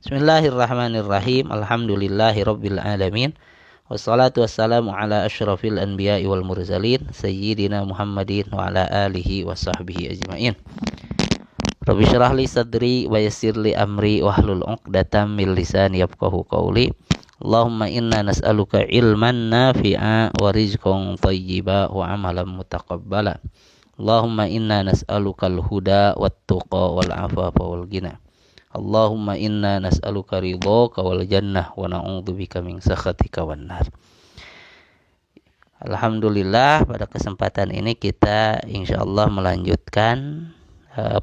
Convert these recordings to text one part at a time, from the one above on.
Bismillahirrahmanirrahim. Alhamdulillahirabbil alamin. Wassalatu wassalamu ala asyrafil anbiya'i wal mursalin sayyidina Muhammadin wa ala alihi wa sahbihi ajmain. Rabbi syrah li sadri wa yassir li amri wahlul 'uqdatam min lisani yafqahu qawli. Allahumma inna nas'aluka ilman nafi'a wa rizqan thayyiba wa amalan mutaqabbala. Allahumma inna nas'aluka al-huda wat-tuqa wal 'afafa wal ghina. Allahumma inna nas'aluka ridhaka wal jannah wa na'udzubika min sakhatika wan nar. Alhamdulillah, pada kesempatan ini kita insyaallah melanjutkan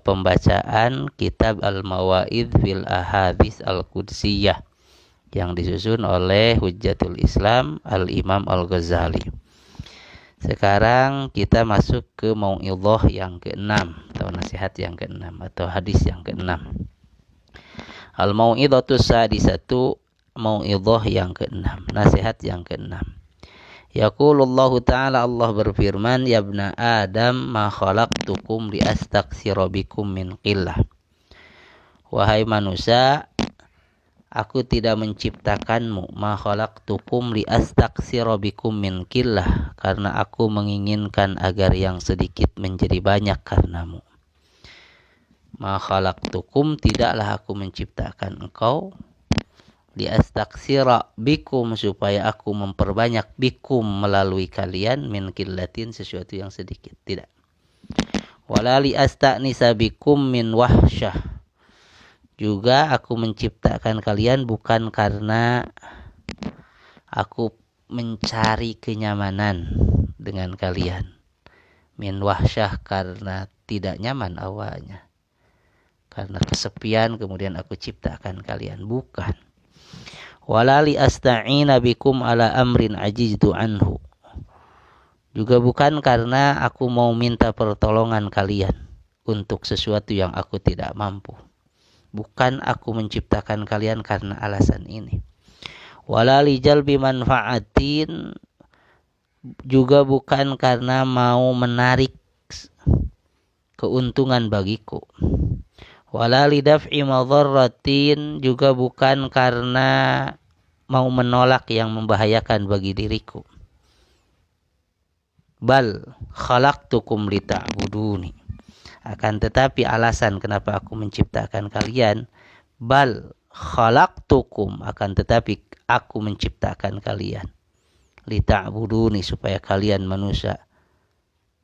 pembacaan kitab Al-Mawaidh fil Ahadits Al-Qudsiyah yang disusun oleh Hujjatul Islam Al-Imam Al-Ghazali. Sekarang kita masuk ke mau'idhah yang ke-6 atau nasihat yang ke-6 atau hadis yang ke-6. Al-mau'idhatus sadisatu, mau'idhah yang ke-6, nasihat yang ke-6. Yaqulullahu ta'ala, Allah berfirman, ya ibna Adam ma khalaqtukum li astaghfira bikum min qillah. Wahai manusia, aku tidak menciptakanmu, ma khalaqtukum li astaghfira bikum min qillah, karena aku menginginkan agar yang sedikit menjadi banyak karenamu. Ma khalaqtukum, tidaklah aku menciptakan engkau, li astaghfira bikum, supaya aku memperbanyak bikum melalui kalian, min qillatin, sesuatu yang sedikit, tidak. Wala li asta'nisa bikum min wahsyah, juga aku menciptakan kalian bukan karena aku mencari kenyamanan dengan kalian. Min wahsyah, karena tidak nyaman awalnya, karena kesepian kemudian aku ciptakan kalian, bukan. Wala li asta'ina bikum ala amrin ajiztu anhu, juga bukan karena aku mau minta pertolongan kalian untuk sesuatu yang aku tidak mampu. Bukan aku menciptakan kalian karena alasan ini. Wala li jalbi manfaatin, juga bukan karena mau menarik keuntungan bagiku. Wala li daf'i madharratin, juga bukan karena mau menolak yang membahayakan bagi diriku. Bal khalaqtukum lita'buduni, akan tetapi alasan kenapa aku menciptakan kalian, bal khalaqtukum, akan tetapi aku menciptakan kalian, lita'buduni, supaya kalian manusia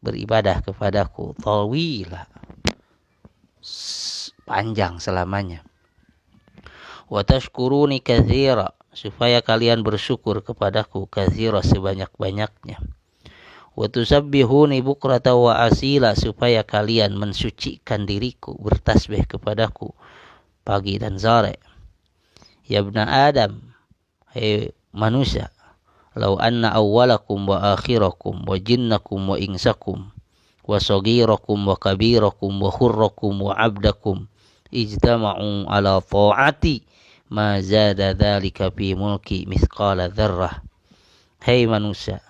beribadah kepadaku, tawila, panjang selamanya. Wa tashkuruni katsira, supaya kalian bersyukur kepadaku, katsira, sebanyak-banyaknya. Wa tusabbihuni bukrata wa asila, supaya kalian mensucikan diriku, bertasbih kepadaku pagi dan sore. Ya ibna Adam, hai manusia, law anna awwalakum wa akhirakum wa jinnakum wa insakum wa saghirakum wa kabirakum wa khurrakum wa abdakum ijtama'u ala ta'ati ma zada dzalika fi mulki mithqala dzarrah. Hai manusia,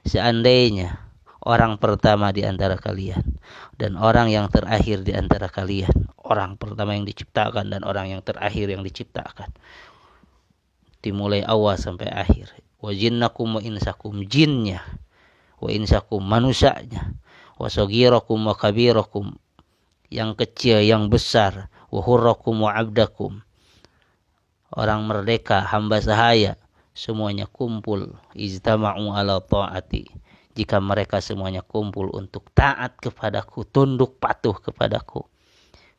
seandainya orang pertama di antara kalian dan orang yang terakhir di antara kalian, orang pertama yang diciptakan dan orang yang terakhir yang diciptakan, dimulai awal sampai akhir, wa jinnakum wa insakum, jinnya, wa insakum, manusianya, wa saghirakum wa kabirakum, yang kecil yang besar, wa hurrakum wa abdakum, orang merdeka, hamba sahaya, semuanya kumpul, ijtama'u ala ta'ati, jika mereka semuanya kumpul untuk taat kepadaku, tunduk patuh kepadaku,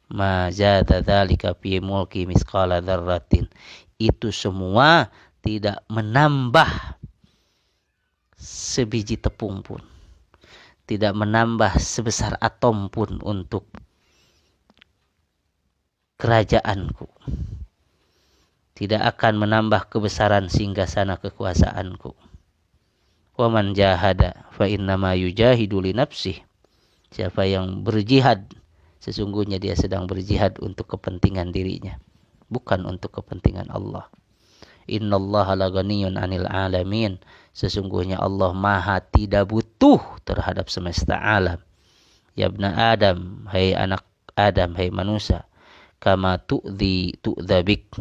ma zada dzalika fi mulki misqala dzarratin, itu semua tidak menambah sebiji tepung pun, tidak menambah sebesar atom pun untuk kerajaanku, tidak akan menambah kebesaran singgasana kekuasaanku. Wa man jahada fa innama yujahidu li nafsihi, siapa yang berjihad, sesungguhnya dia sedang berjihad untuk kepentingan dirinya, bukan untuk kepentingan Allah. Innallaha laghaniyun 'anil 'alamin, sesungguhnya Allah maha tidak butuh terhadap semesta alam. Ya ibna Adam, hai anak Adam, hai manusia, kama tu'dzabik,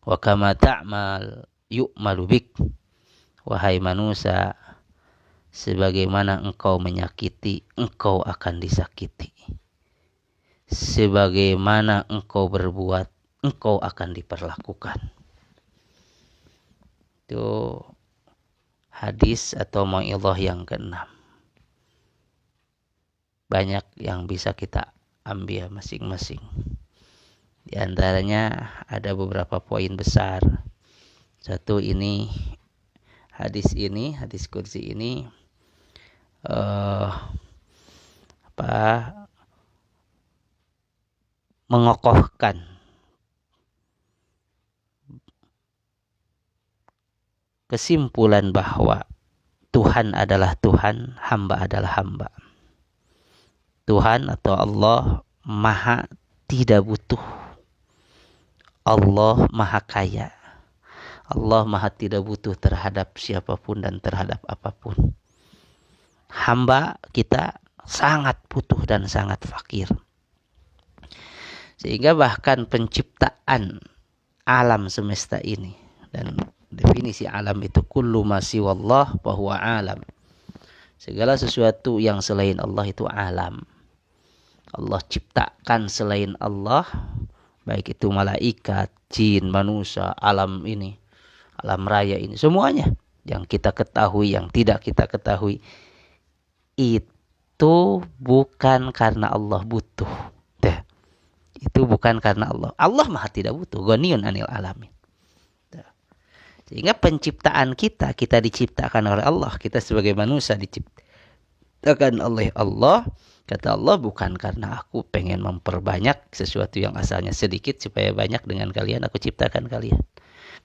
Wa kama ta'mal yu'malu bik. Wahai manusia, sebagaimana engkau menyakiti, engkau akan disakiti. Sebagaimana engkau berbuat, engkau akan diperlakukan. Itu hadis atau mau'izah yang keenam. Banyak yang bisa kita ambil masing-masing. Di antaranya ada beberapa poin besar. Satu, ini hadis kursi ini mengokohkan kesimpulan bahwa Tuhan adalah Tuhan, hamba adalah hamba. Tuhan atau Allah maha tidak butuh. Allah maha kaya. Allah maha tidak butuh terhadap siapapun dan terhadap apapun. Hamba kita sangat butuh dan sangat fakir. Sehingga bahkan penciptaan alam semesta ini, dan definisi alam itu kullu ma siwallah fahuwa alam. Segala sesuatu yang selain Allah itu alam. Allah ciptakan selain Allah, baik itu malaikat, jin, manusia, alam ini, alam raya ini, semuanya yang kita ketahui, yang tidak kita ketahui, itu bukan karena Allah butuh. Itu bukan karena Allah. Allah maha tidak butuh. Ghaniyun anil alamin. Sehingga penciptaan kita diciptakan oleh Allah. Kita sebagai manusia diciptakan oleh Allah. Kata Allah, bukan karena aku pengen memperbanyak sesuatu yang asalnya sedikit supaya banyak dengan kalian, aku ciptakan kalian.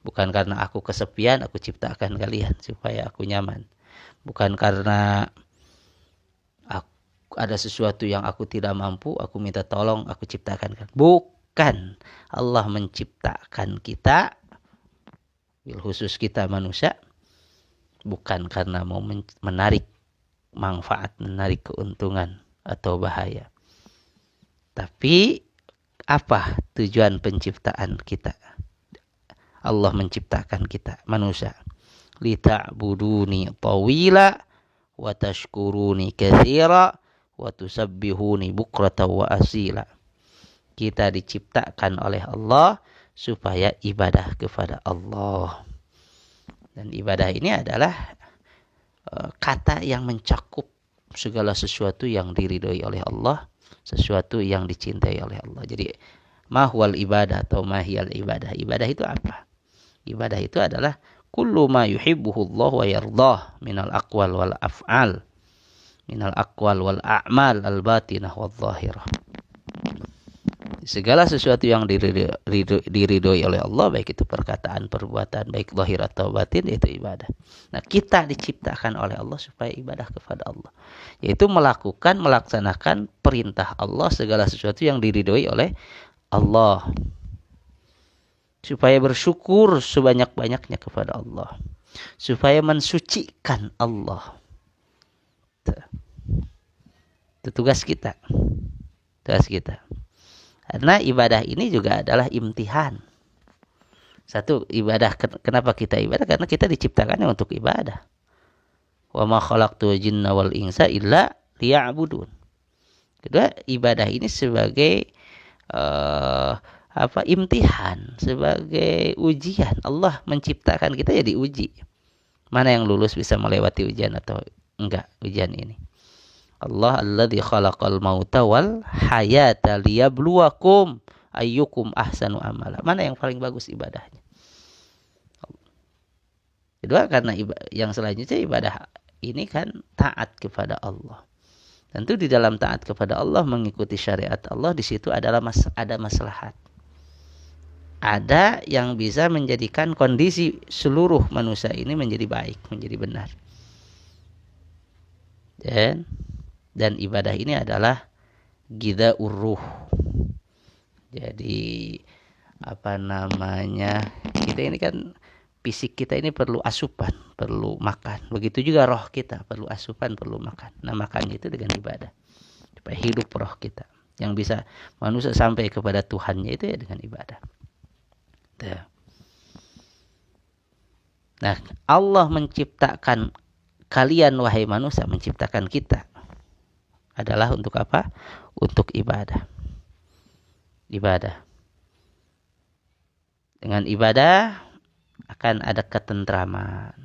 Bukan karena aku kesepian, aku ciptakan kalian supaya aku nyaman. Bukan karena ada sesuatu yang aku tidak mampu, aku minta tolong, aku ciptakan. Bukan. Allah menciptakan kita, bil khusus kita manusia, bukan karena mau menarik manfaat, menarik keuntungan atau bahaya. Tapi apa tujuan penciptaan kita? Allah menciptakan kita manusia. Lita'buduni tawila wa tashkuruni katsira wa tusabbihuni bukratan wa asila. Kita diciptakan oleh Allah supaya ibadah kepada Allah. Dan ibadah ini adalah kata yang mencakup segala sesuatu yang diridhoi oleh Allah, sesuatu yang dicintai oleh Allah. Jadi mahwal ibadah atau mahiyal ibadah. Ibadah itu apa? Ibadah itu adalah kullu ma yuhibbuhu Allah wa yardah minal aqwal wal af'al, minal aqwal wal a'mal al batinah wal zahirah. Segala sesuatu yang diridhoi oleh Allah, baik itu perkataan, perbuatan, baik zahir atau batin, itu ibadah. Nah, kita diciptakan oleh Allah supaya ibadah kepada Allah, yaitu melaksanakan perintah Allah, segala sesuatu yang diridhoi oleh Allah, supaya bersyukur sebanyak-banyaknya kepada Allah, supaya mensucikan Allah. Itu tugas kita. Karena ibadah ini juga adalah imtihan. Satu, ibadah, kenapa kita ibadah? Karena kita diciptakannya untuk ibadah. Wa ma khalaqtul jinna wal insa illa liya'budun. Kedua, ibadah ini sebagai imtihan, sebagai ujian. Allah menciptakan kita ya diuji. Mana yang lulus bisa melewati ujian atau enggak ujian ini. Allah alladzi khalaqal mauta wal hayata liyabluwakum ayyukum ahsanu amala. Mana yang paling bagus ibadahnya? Kedua, karena yang selanjutnya ibadah ini kan taat kepada Allah. Tentu di dalam taat kepada Allah, mengikuti syariat Allah, di situ adalah ada maslahat. Ada yang bisa menjadikan kondisi seluruh manusia ini menjadi baik, menjadi benar. Dan ibadah ini adalah ghidha'ur ruh. Jadi kita ini kan, fisik kita ini perlu asupan, perlu makan. Begitu juga roh kita perlu asupan, perlu makan. Nah, makannya itu dengan ibadah, supaya hidup roh kita. Yang bisa manusia sampai kepada Tuhannya itu ya dengan ibadah. Nah, Allah menciptakan kalian wahai manusia, menciptakan kita adalah untuk apa? Untuk ibadah. Ibadah. Dengan ibadah akan ada ketentraman,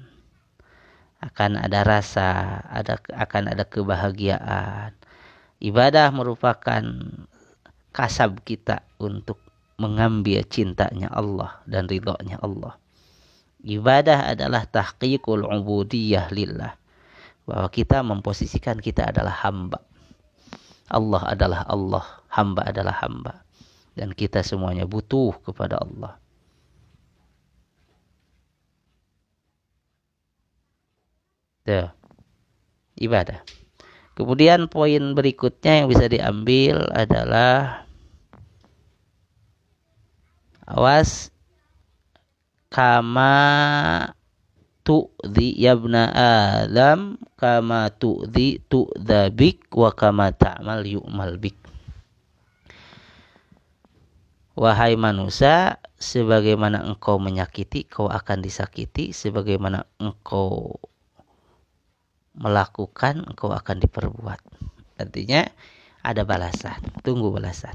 akan ada rasa, akan ada kebahagiaan. Ibadah merupakan kasab kita untuk mengambil cintanya Allah dan ridhonya Allah. Ibadah adalah tahqiqul ubudiyah lillah, bahwa kita memposisikan kita adalah hamba. Allah adalah Allah, hamba adalah hamba, dan kita semuanya butuh kepada Allah. Tuh, ibadah. Kemudian poin berikutnya yang bisa diambil adalah awas kama tu'dhi yabna Adam kama tu'dhi tu'dhabik wa kama ta'mal yu'mal bik. Wahai manusia, sebagaimana engkau menyakiti, kau akan disakiti. Sebagaimana engkau melakukan, engkau akan diperbuat. Artinya ada balasan, tunggu balasan.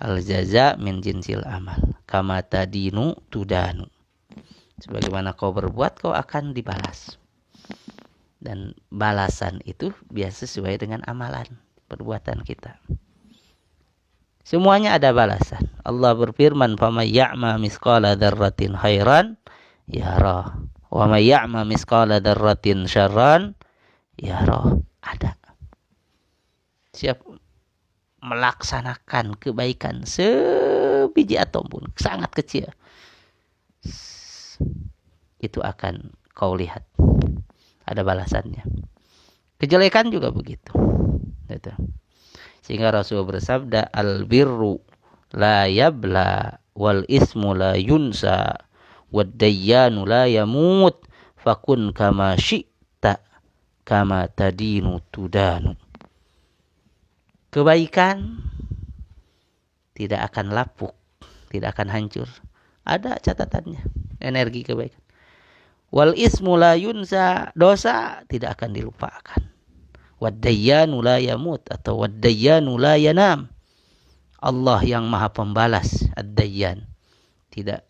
Al jaza min jinsil amal, kama tadinu tudanu. Sebagaimana kau berbuat, kau akan dibalas. Dan balasan itu biasa sesuai dengan amalan, perbuatan kita. Semuanya ada balasan. Allah berfirman, "Faman ya'ma misqala dzarratin khairan yara, wa may ya'ma misqala dzarratin syarran yara." Ada. Siap melaksanakan kebaikan sebiji atom pun, sangat kecil, itu akan kau lihat. Ada balasannya. Kejelekan juga begitu. Gitu. Sehingga Rasul bersabda, al-birru la yabla wal ismu la yunsa wad dayyanu la yamut fakun kama syi'ta kama tadinu tudanu. Kebaikan tidak akan lapuk, tidak akan hancur. Ada catatannya, energi kebaikan. Wal ismu la yunsa, dosa tidak akan dilupakan. Wad-dayyanu la yamut atau wad-dayyanu la yanam. Allah yang maha pembalas, ad-dayyan, tidak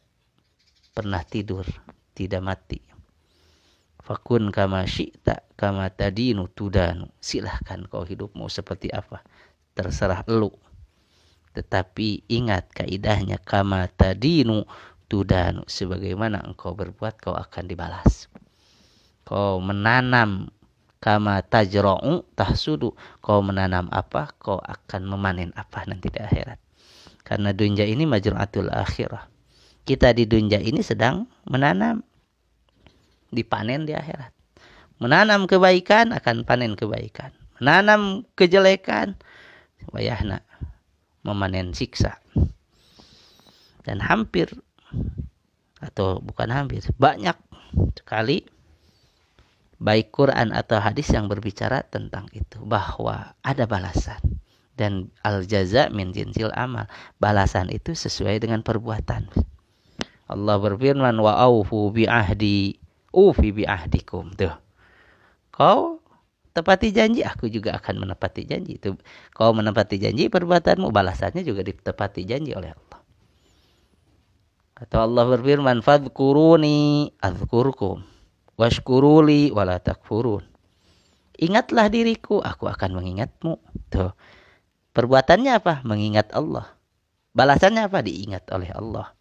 pernah tidur, tidak mati. Fakun kama syi'ta kama tadinu tudanu. Silahkan kau hidup mau seperti apa, terserah elu. Tetapi ingat kaidahnya, kama tadinu tudanu. Sebagaimana engkau berbuat, kau akan dibalas. Kau menanam, kama tajra'u tahsudu. Kau menanam apa, kau akan memanen apa nanti di akhirat. Karena dunia ini majru'atul akhirah. Kita di dunia ini sedang menanam, dipanen di akhirat. Menanam kebaikan akan panen kebaikan. Menanam kejelekan, wayahna memanen siksa. Dan hampir, atau bukan hampir, banyak sekali baik Quran atau hadis yang berbicara tentang itu, bahwa ada balasan. Dan al-jaza min jinsil amal, balasan itu sesuai dengan perbuatan. Allah berfirman, wa aufu bi ahdi ufi bi ahdikum. Tuh, kau tepati janji, aku juga akan menepati janji. Itu kau menepati janji, perbuatanmu balasannya juga ditepati janji oleh Allah. Atau Allah berfirman, fadhkuruni adzkurkum washkuruli wala takfurun. Ingatlah diriku, aku akan mengingatmu. Tuh, perbuatannya apa? Mengingat Allah. Balasannya apa? Diingat oleh Allah.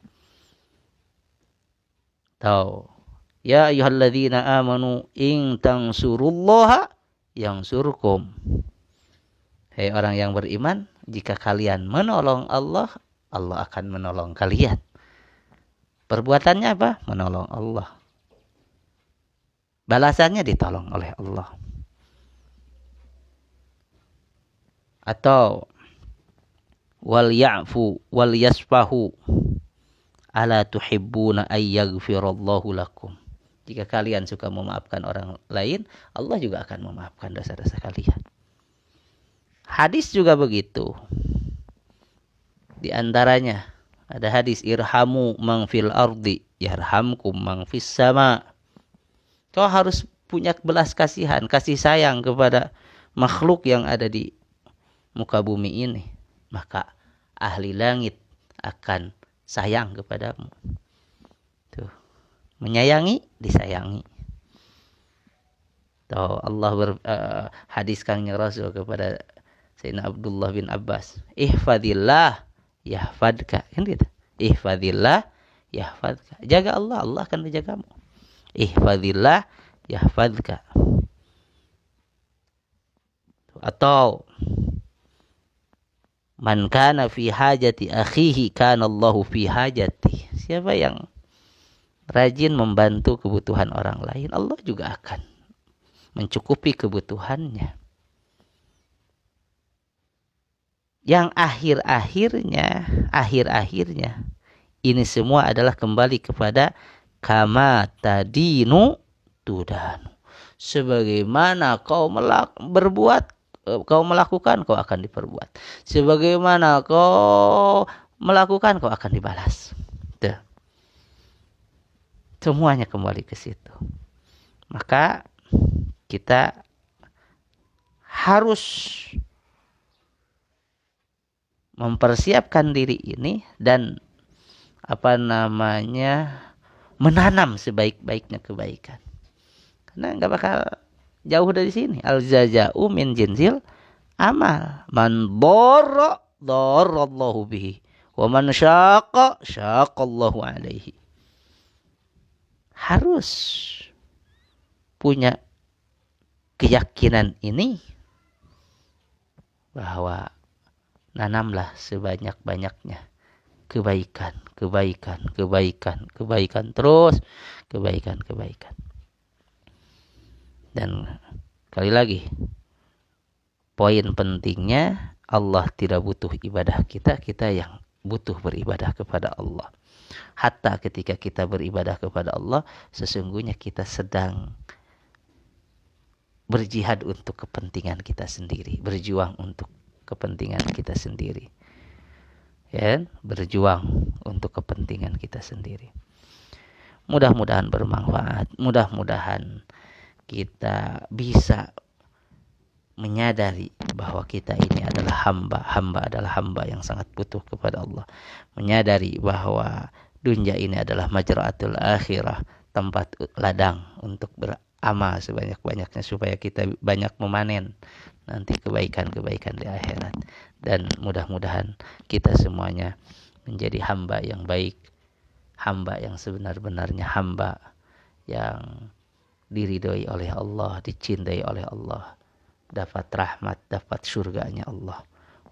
Tahu, ya ayyuhalladzina amanu in tansurullaha yansurkum. Hei orang yang beriman, jika kalian menolong Allah, Allah akan menolong kalian. Perbuatannya apa? Menolong Allah. Balasannya ditolong oleh Allah. Atau wal ya'fu wal yasfahu ala tuhibbuna ay yaghfirallahu lakum. Jika kalian suka memaafkan orang lain, Allah juga akan memaafkan dosa-dosa kalian. Hadis juga begitu. Di antaranya Ada hadis, irhamu man fil ardi yarhamkum man fis sama. Kau harus punya belas kasihan, kasih sayang kepada makhluk yang ada di muka bumi ini. Maka ahli langit akan sayang kepadamu. Tuh. Menyayangi, disayangi. Tuh, Allah hadiskan Rasul kepada Sayyidina Abdullah bin Abbas. Ihfadillah yahfadka. Kan gitu. Ihfadillah yahfadka. Jaga Allah, Allah akan menjagamu. Ihfadillah yahfadka. Atau man kana fi hajati akhihi kana Allahu fi hajati. Siapa yang rajin membantu kebutuhan orang lain, Allah juga akan mencukupi kebutuhannya. Yang akhir-akhirnya ini semua adalah kembali kepada kama tadinu tudanu. Sebagaimana kau melakukan, kau akan diperbuat. Sebagaimana kau melakukan, kau akan dibalas. Tuh. Semuanya kembali ke situ. Maka kita harus mempersiapkan diri ini dan menanam sebaik-baiknya kebaikan. Karena nggak bakal jauh dari sini. Al-jaza'u min jinsil amal. Man darallahu bihi wa man syaqallahu alaihi. Harus punya keyakinan ini bahwa nanamlah sebanyak-banyaknya kebaikan terus kebaikan. Dan kali lagi poin pentingnya, Allah tidak butuh ibadah kita yang butuh beribadah kepada Allah. Hatta ketika kita beribadah kepada Allah, sesungguhnya kita sedang berjihad untuk kepentingan kita sendiri, berjuang untuk kepentingan kita sendiri. Ya, berjuang untuk kepentingan kita sendiri. Mudah-mudahan bermanfaat, mudah-mudahan kita bisa menyadari bahwa kita ini adalah hamba adalah hamba yang sangat butuh kepada Allah. Menyadari bahwa dunia ini adalah majra'atul akhirah, tempat ladang untuk beramal sebanyak-banyaknya supaya kita banyak memanen nanti kebaikan-kebaikan di akhirat. Dan mudah-mudahan kita semuanya menjadi hamba yang baik, hamba yang sebenar-benarnya hamba yang diridhoi oleh Allah, dicintai oleh Allah, dapat rahmat, dapat surganya Allah.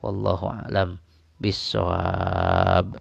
Wallahu a'lam bissawab.